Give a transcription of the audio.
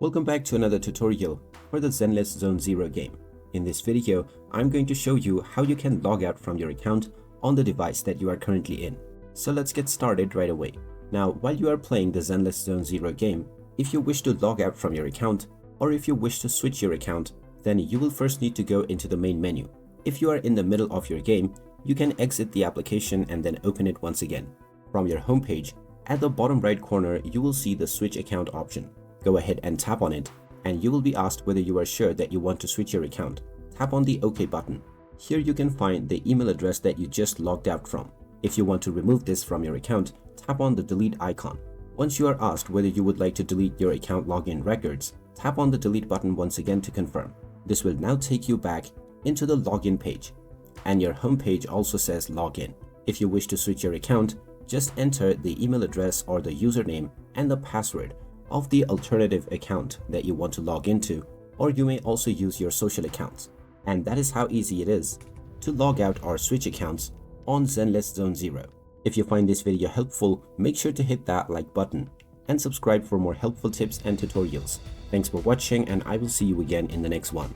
Welcome back to another tutorial for the Zenless Zone Zero game. In this video, I'm going to show you how you can log out from your account on the device that you are currently in. So let's get started right away. Now, while you are playing the Zenless Zone Zero game, if you wish to log out from your account, or if you wish to switch your account, then you will first need to go into the main menu. If you are in the middle of your game, you can exit the application and then open it once again. From your home page, at the bottom right corner, you will see the switch account option. Go ahead and tap on it, and you will be asked whether you are sure that you want to switch your account. Tap on the OK button. Here you can find the email address that you just logged out from. If you want to remove this from your account, tap on the delete icon. Once you are asked whether you would like to delete your account login records, tap on the delete button once again to confirm. This will now take you back into the login page, and your home page also says login. If you wish to switch your account, just enter the email address or the username and the password of the alternative account that you want to log into, or you may also use your social accounts. And that is how easy it is to log out or switch accounts on Zenless Zone Zero. If you find this video helpful, make sure to hit that like button and subscribe for more helpful tips and tutorials. Thanks for watching, and I will see you again in the next one.